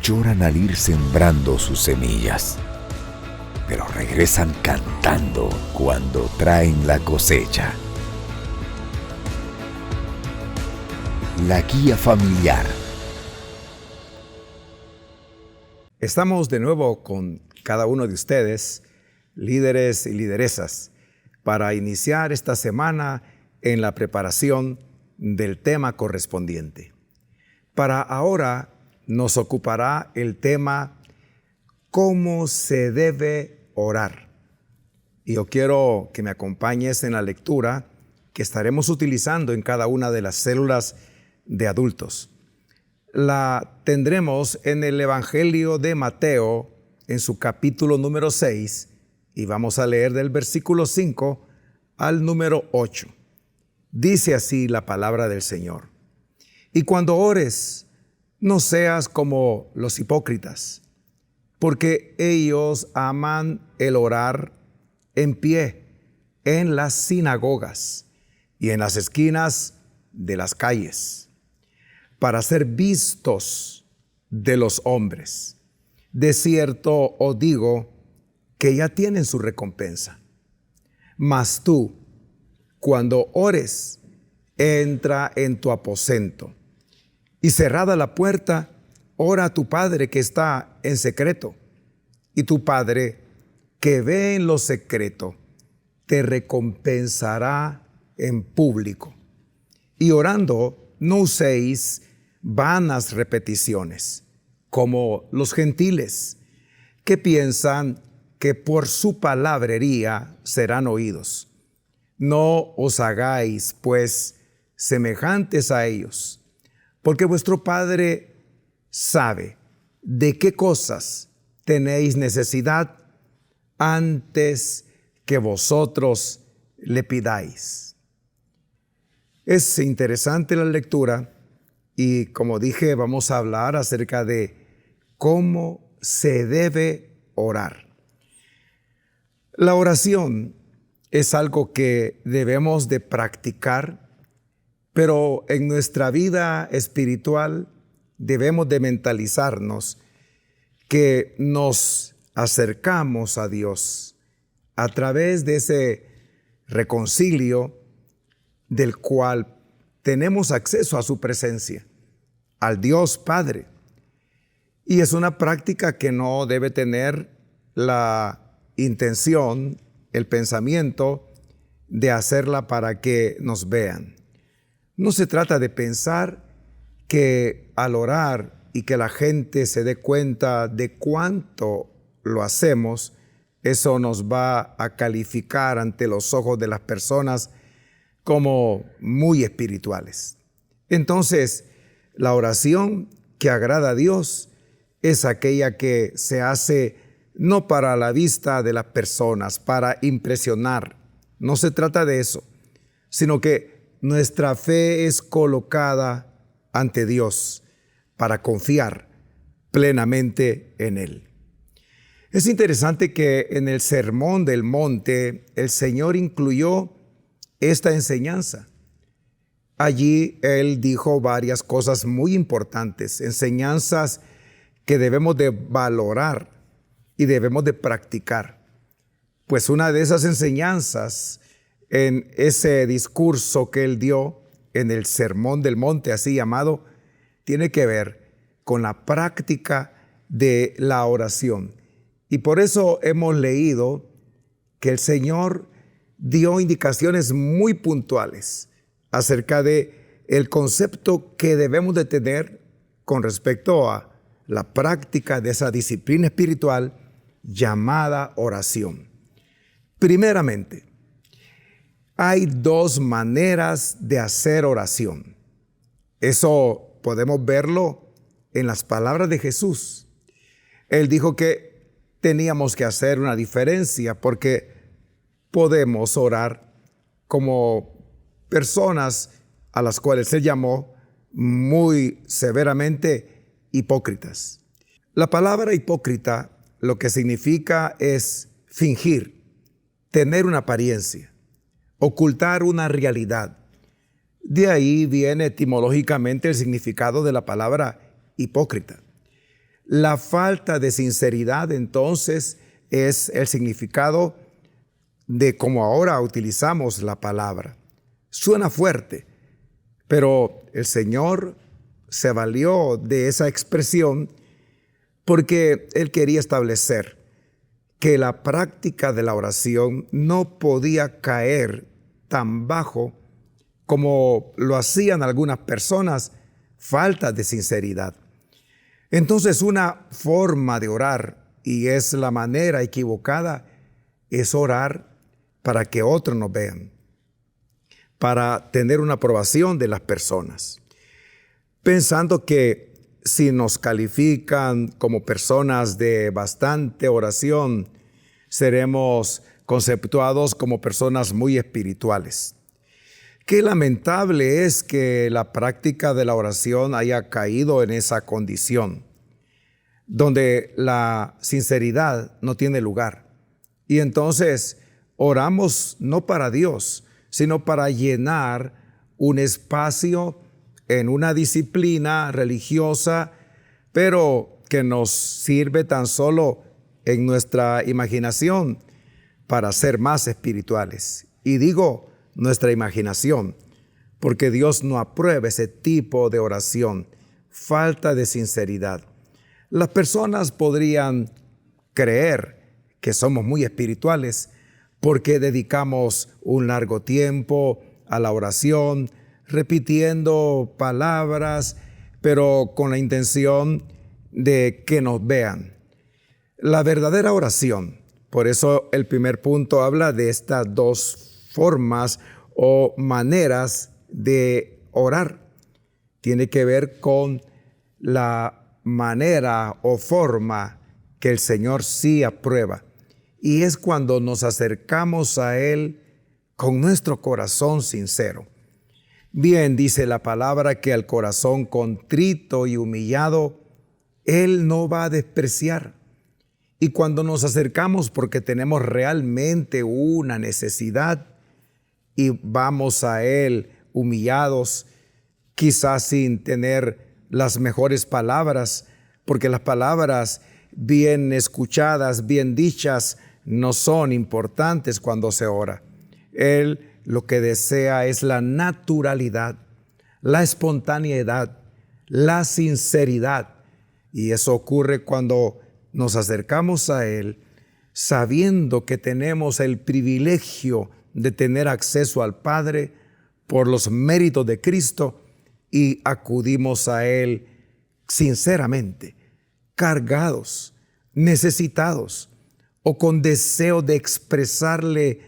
lloran al ir sembrando sus semillas, pero regresan cantando cuando traen la cosecha. La guía familiar. Estamos de nuevo con cada uno de ustedes, líderes y lideresas, para iniciar esta semana en la preparación del tema correspondiente. Para ahora nos ocupará el tema ¿cómo se debe orar? Y yo quiero que me acompañes en la lectura que estaremos utilizando en cada una de las células de adultos. La tendremos en el Evangelio de Mateo, en su capítulo número 6, y vamos a leer del versículo 5 al número 8. Dice así la palabra del Señor: Y cuando ores, no seas como los hipócritas, porque ellos aman el orar en pie en las sinagogas y en las esquinas de las calles, para ser vistos de los hombres. De cierto os digo que ya tienen su recompensa. Mas tú, cuando ores, entra en tu aposento, y cerrada la puerta, ora a tu Padre que está en secreto, y tu Padre que ve en lo secreto te recompensará en público. Y orando, no uséis vanas repeticiones, como los gentiles, que piensan que por su palabrería serán oídos. No os hagáis, pues, semejantes a ellos, porque vuestro Padre sabe de qué cosas tenéis necesidad antes que vosotros le pidáis. Es interesante la lectura y, como dije, vamos a hablar acerca de cómo se debe orar. La oración es algo que debemos de practicar, pero en nuestra vida espiritual debemos de mentalizarnos que nos acercamos a Dios a través de ese reconcilio del cual tenemos acceso a su presencia, al Dios Padre. Y es una práctica que no debe tener la intención, el pensamiento de hacerla para que nos vean. No se trata de pensar que al orar y que la gente se dé cuenta de cuánto lo hacemos, eso nos va a calificar ante los ojos de las personas como muy espirituales. Entonces, la oración que agrada a Dios es aquella que se hace no para la vista de las personas, para impresionar. No se trata de eso, sino que nuestra fe es colocada ante Dios para confiar plenamente en Él. Es interesante que en el Sermón del Monte el Señor incluyó esta enseñanza. Allí Él dijo varias cosas muy importantes, enseñanzas que debemos de valorar y debemos de practicar. Pues una de esas enseñanzas en ese discurso que Él dio en el Sermón del Monte, así llamado, tiene que ver con la práctica de la oración. Y por eso hemos leído que el Señor dio indicaciones muy puntuales acerca de el concepto que debemos de tener con respecto a la práctica de esa disciplina espiritual llamada oración. Primeramente, hay dos maneras de hacer oración. Eso podemos verlo en las palabras de Jesús. Él dijo que teníamos que hacer una diferencia porque podemos orar como personas a las cuales Él llamó muy severamente hipócritas. La palabra hipócrita lo que significa es fingir, tener una apariencia, ocultar una realidad. De ahí viene etimológicamente el significado de la palabra hipócrita. La falta de sinceridad, entonces, es el significado de cómo ahora utilizamos la palabra. Suena fuerte, pero el Señor se valió de esa expresión porque Él quería establecer que la práctica de la oración no podía caer tan bajo como lo hacían algunas personas, falta de sinceridad. Entonces, una forma de orar, y es la manera equivocada, es orar para que otros nos vean, para tener una aprobación de las personas, pensando que si nos califican como personas de bastante oración, seremos conceptuados como personas muy espirituales. Qué lamentable es que la práctica de la oración haya caído en esa condición, donde la sinceridad no tiene lugar. Y entonces oramos no para Dios, sino para llenar un espacio en una disciplina religiosa, pero que nos sirve tan solo en nuestra imaginación para ser más espirituales. Y digo nuestra imaginación, porque Dios no aprueba ese tipo de oración, falta de sinceridad. Las personas podrían creer que somos muy espirituales porque dedicamos un largo tiempo a la oración, repitiendo palabras, pero con la intención de que nos vean. La verdadera oración, por eso el primer punto habla de estas dos formas o maneras de orar. Tiene que ver con la manera o forma que el Señor sí aprueba. Y es cuando nos acercamos a Él con nuestro corazón sincero. Bien, dice la palabra que al corazón contrito y humillado, Él no va a despreciar. Y cuando nos acercamos porque tenemos realmente una necesidad y vamos a Él humillados, quizás sin tener las mejores palabras, porque las palabras bien escuchadas, bien dichas, no son importantes cuando se ora. Él lo que desea es la naturalidad, la espontaneidad, la sinceridad. Y eso ocurre cuando nos acercamos a Él sabiendo que tenemos el privilegio de tener acceso al Padre por los méritos de Cristo y acudimos a Él sinceramente, cargados, necesitados o con deseo de expresarle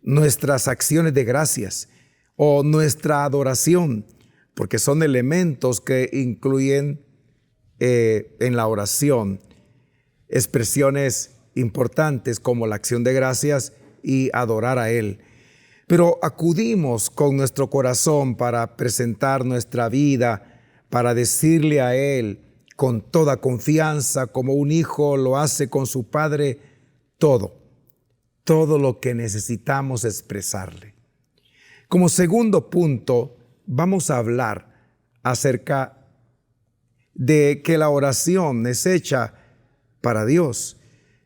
nuestras acciones de gracias o nuestra adoración, porque son elementos que incluyen en la oración expresiones importantes como la acción de gracias y adorar a Él. Pero acudimos con nuestro corazón para presentar nuestra vida, para decirle a Él con toda confianza, como un hijo lo hace con su padre, todo lo que necesitamos expresarle. Como segundo punto, vamos a hablar acerca de que la oración es hecha para Dios.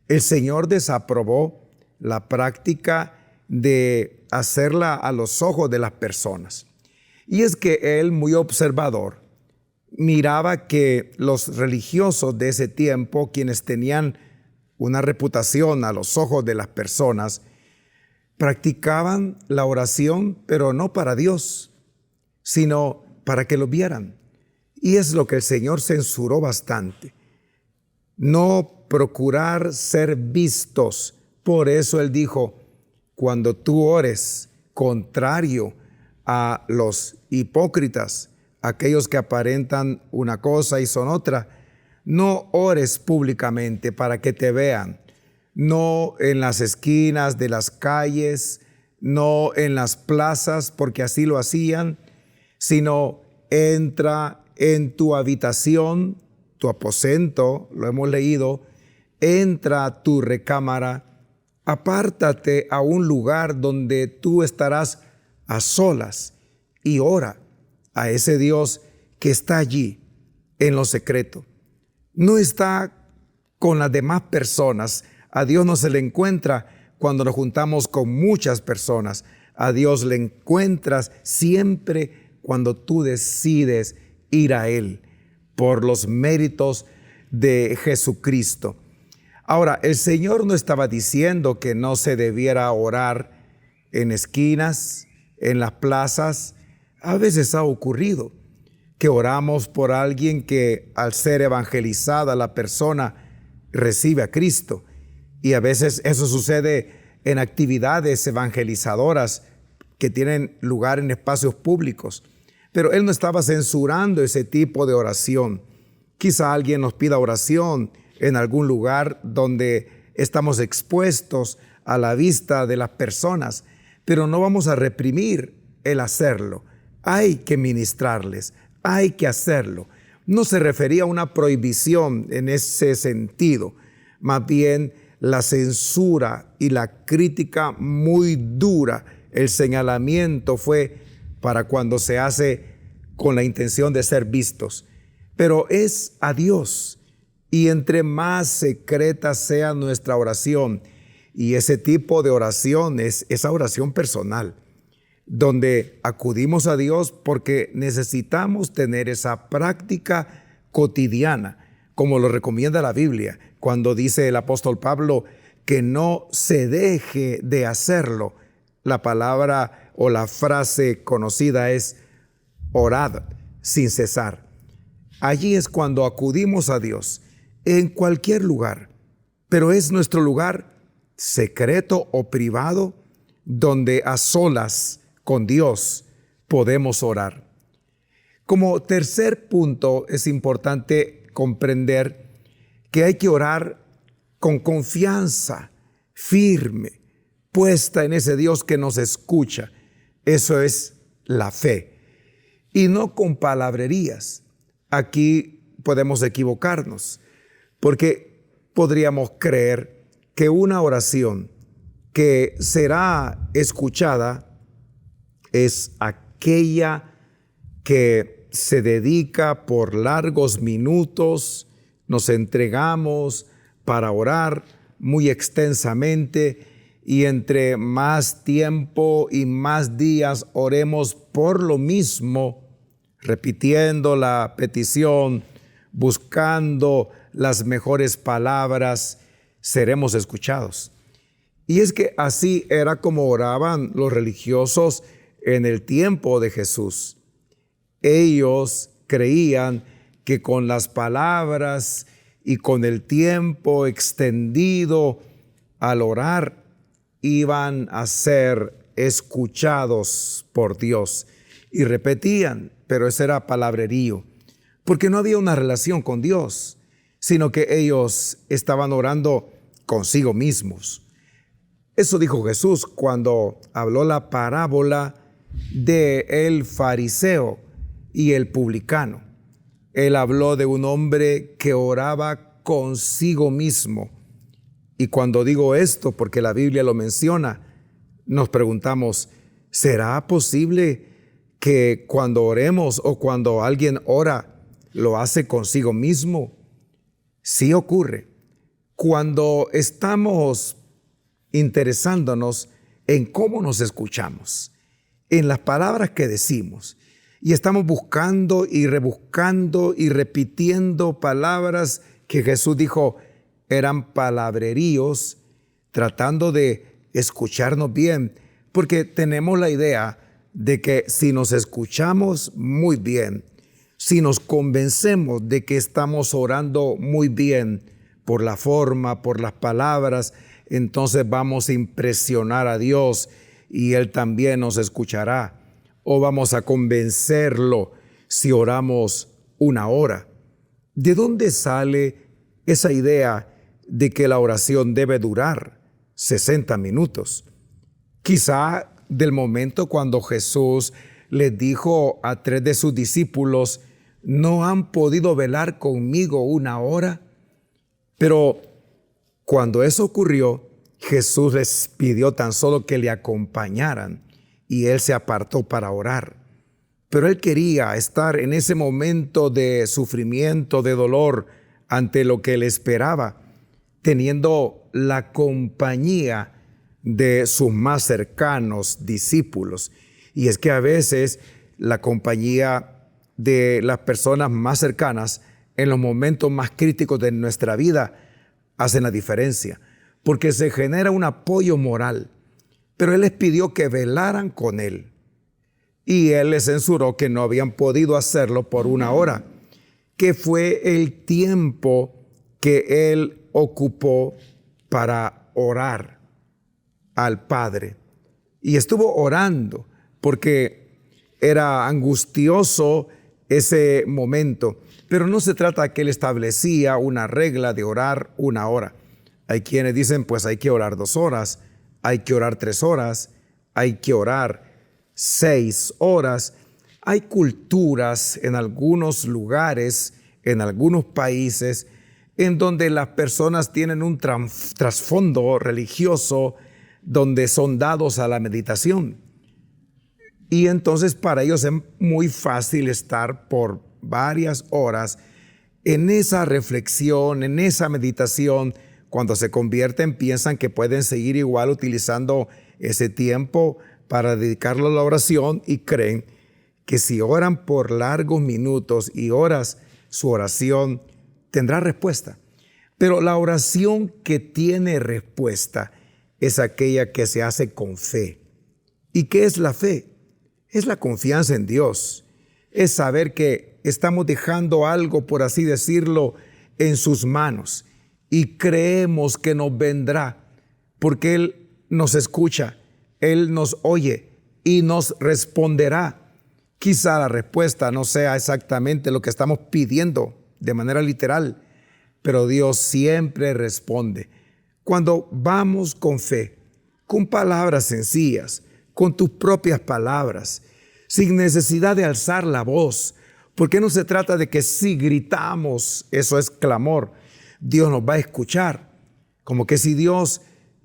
El Señor desaprobó la práctica de hacerla a los ojos de las personas. Y es que Él, muy observador, miraba que los religiosos de ese tiempo, quienes tenían una reputación a los ojos de las personas, practicaban la oración, pero no para Dios, sino para que lo vieran. Y es lo que el Señor censuró bastante. No procurar ser vistos. Por eso Él dijo, cuando tú ores contrario a los hipócritas, aquellos que aparentan una cosa y son otra, no ores públicamente para que te vean, no en las esquinas de las calles, no en las plazas, porque así lo hacían, sino entra en tu habitación, tu aposento, lo hemos leído, entra a tu recámara, apártate a un lugar donde tú estarás a solas y ora a ese Dios que está allí en lo secreto. No está con las demás personas. A Dios no se le encuentra cuando nos juntamos con muchas personas. A Dios le encuentras siempre cuando tú decides ir a Él por los méritos de Jesucristo. Ahora, el Señor no estaba diciendo que no se debiera orar en esquinas, en las plazas. A veces ha ocurrido que oramos por alguien que al ser evangelizada la persona recibe a Cristo. Y a veces eso sucede en actividades evangelizadoras que tienen lugar en espacios públicos. Pero Él no estaba censurando ese tipo de oración. Quizá alguien nos pida oración en algún lugar donde estamos expuestos a la vista de las personas, pero no vamos a reprimir el hacerlo. Hay que ministrarles, hay que hacerlo. No se refería a una prohibición en ese sentido, más bien la censura y la crítica muy dura, el señalamiento fue para cuando se hace con la intención de ser vistos. Pero es a Dios, y entre más secreta sea nuestra oración, y ese tipo de oración es esa oración personal, donde acudimos a Dios porque necesitamos tener esa práctica cotidiana, como lo recomienda la Biblia, cuando dice el apóstol Pablo que no se deje de hacerlo. La palabra o la frase conocida es orad sin cesar. Allí es cuando acudimos a Dios en cualquier lugar, pero es nuestro lugar secreto o privado donde a solas con Dios podemos orar. Como tercer punto, es importante comprender que hay que orar con confianza firme, puesta en ese Dios que nos escucha. Eso es la fe. Y no con palabrerías. Aquí podemos equivocarnos, porque podríamos creer que una oración que será escuchada es aquella que se dedica por largos minutos, nos entregamos para orar muy extensamente, y entre más tiempo y más días oremos por lo mismo, repitiendo la petición, buscando las mejores palabras, seremos escuchados. Y es que así era como oraban los religiosos en el tiempo de Jesús. Ellos creían que con las palabras y con el tiempo extendido al orar iban a ser escuchados por Dios. Y repetían, pero ese era palabrerío, porque no había una relación con Dios, sino que ellos estaban orando consigo mismos. Eso dijo Jesús cuando habló la parábola de el fariseo y el publicano. Él habló de un hombre que oraba consigo mismo. Y cuando digo esto, porque la Biblia lo menciona, nos preguntamos, ¿será posible que cuando oremos o cuando alguien ora, lo hace consigo mismo? Sí ocurre. Cuando estamos interesándonos en cómo nos escuchamos, en las palabras que decimos, y estamos buscando y rebuscando y repitiendo palabras que Jesús dijo eran palabreríos, tratando de escucharnos bien, porque tenemos la idea de que si nos escuchamos muy bien, si nos convencemos de que estamos orando muy bien por la forma, por las palabras, entonces vamos a impresionar a Dios y Él también nos escuchará. O vamos a convencerlo si oramos una hora. ¿De dónde sale esa idea de que la oración debe durar 60 minutos? Quizá del momento cuando Jesús les dijo a 3 de sus discípulos, ¿no han podido velar conmigo una hora? Pero cuando eso ocurrió, Jesús les pidió tan solo que le acompañaran y Él se apartó para orar. Pero Él quería estar en ese momento de sufrimiento, de dolor, ante lo que le esperaba, teniendo la compañía de sus más cercanos discípulos. Y es que a veces la compañía de las personas más cercanas en los momentos más críticos de nuestra vida hacen la diferencia, porque se genera un apoyo moral. Pero Él les pidió que velaran con Él, y Él les censuró que no habían podido hacerlo por 1 hora, que fue el tiempo que Él ocupó para orar al Padre. Y estuvo orando porque era angustioso ese momento. Pero no se trata que Él establecía una regla de orar 1 hora. Hay quienes dicen, pues hay que orar 2 horas, hay que orar 3 horas, hay que orar 6 horas. Hay culturas en algunos lugares, en algunos países, en donde las personas tienen un trasfondo religioso, donde son dados a la meditación. Y entonces para ellos es muy fácil estar por varias horas en esa reflexión, en esa meditación. Cuando se convierten, piensan que pueden seguir igual utilizando ese tiempo para dedicarlo a la oración, y creen que si oran por largos minutos y horas, su oración tendrá respuesta. Pero la oración que tiene respuesta es aquella que se hace con fe. ¿Y qué es la fe? Es la confianza en Dios. Es saber que estamos dejando algo, por así decirlo, en sus manos, y creemos que nos vendrá, porque Él nos escucha, Él nos oye y nos responderá. Quizá la respuesta no sea exactamente lo que estamos pidiendo de manera literal, pero Dios siempre responde. Cuando vamos con fe, con palabras sencillas, con tus propias palabras, sin necesidad de alzar la voz, porque no se trata de que si gritamos, eso es clamor, Dios nos va a escuchar. Como que si Dios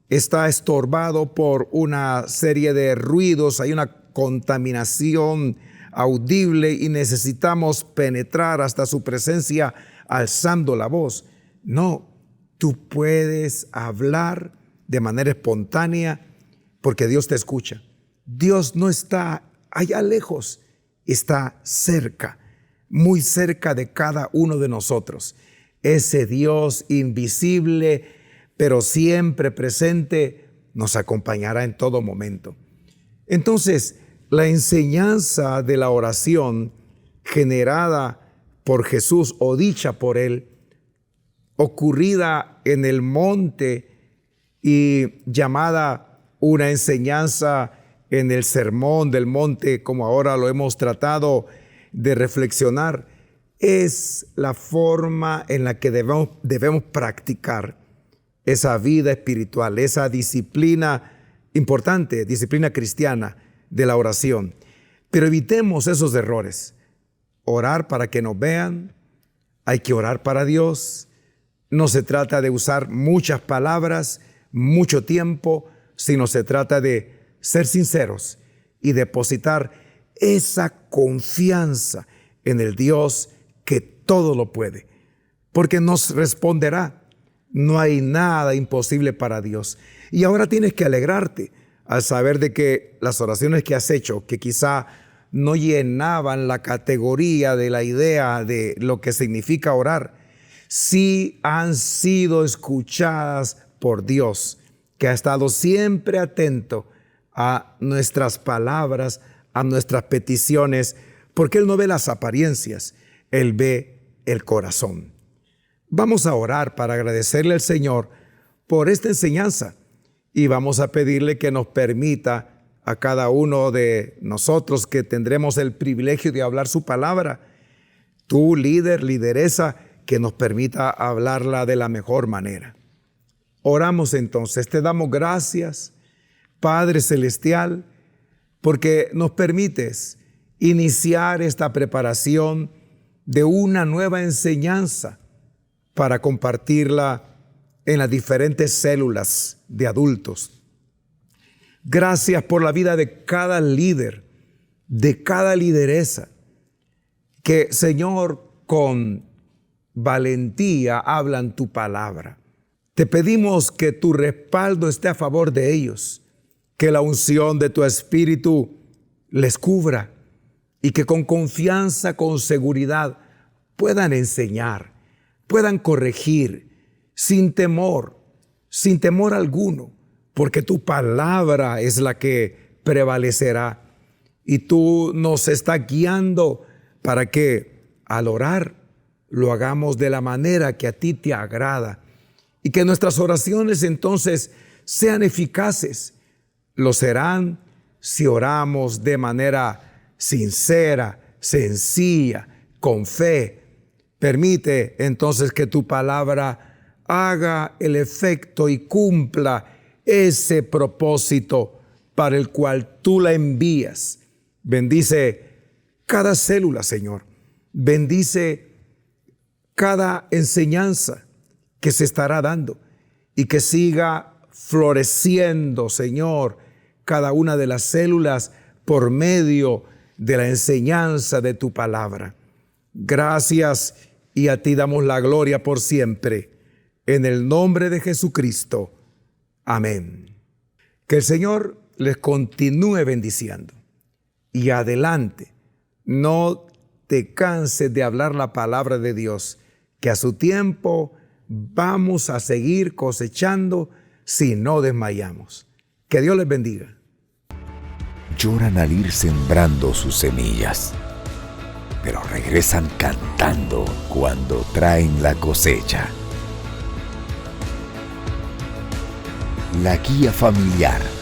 está estorbado por una serie de ruidos, hay una contaminación audible y necesitamos penetrar hasta su presencia alzando la voz. No, tú puedes hablar de manera espontánea porque Dios te escucha. Dios no está allá lejos, está cerca, muy cerca de cada uno de nosotros. Ese Dios invisible, pero siempre presente, nos acompañará en todo momento. Entonces, la enseñanza de la oración generada por Jesús o dicha por Él, ocurrida en el monte y llamada una enseñanza en el sermón del monte, como ahora lo hemos tratado de reflexionar, es la forma en la que debemos practicar esa vida espiritual, esa disciplina importante, disciplina cristiana de la oración. Pero evitemos esos errores. Orar para que nos vean, hay que orar para Dios. No se trata de usar muchas palabras, mucho tiempo, sino se trata de ser sinceros y depositar esa confianza en el Dios que todo lo puede, porque nos responderá. No hay nada imposible para Dios. Y ahora tienes que alegrarte al saber de que las oraciones que has hecho, que quizá no llenaban la categoría de la idea de lo que significa orar, sí han sido escuchadas por Dios, que ha estado siempre atento a nuestras palabras, a nuestras peticiones, porque Él no ve las apariencias, Él ve el corazón. Vamos a orar para agradecerle al Señor por esta enseñanza y vamos a pedirle que nos permita a cada uno de nosotros que tendremos el privilegio de hablar su palabra, tú líder, lideresa, que nos permita hablarla de la mejor manera. Oramos entonces, te damos gracias, Padre Celestial, porque nos permites iniciar esta preparación de una nueva enseñanza para compartirla en las diferentes células de adultos. Gracias por la vida de cada líder, de cada lideresa, que Señor, con valentía hablan tu palabra. Te pedimos que tu respaldo esté a favor de ellos, que la unción de tu Espíritu les cubra y que con confianza, con seguridad, puedan enseñar, puedan corregir sin temor alguno, porque tu palabra es la que prevalecerá y tú nos estás guiando para que al orar lo hagamos de la manera que a ti te agrada y que nuestras oraciones entonces sean eficaces. Lo serán si oramos de manera sincera, sencilla, con fe. Permite entonces que tu palabra haga el efecto y cumpla ese propósito para el cual tú la envías. Bendice cada célula, Señor. Bendice cada enseñanza que se estará dando y que siga floreciendo, Señor, cada una de las células por medio de la enseñanza de tu palabra. Gracias y a ti damos la gloria por siempre. En el nombre de Jesucristo. Amén. Que el Señor les continúe bendiciendo. Y adelante, no te canses de hablar la palabra de Dios, que a su tiempo vamos a seguir cosechando si no desmayamos. Que Dios les bendiga. Lloran al ir sembrando sus semillas, pero regresan cantando cuando traen la cosecha. La guía familiar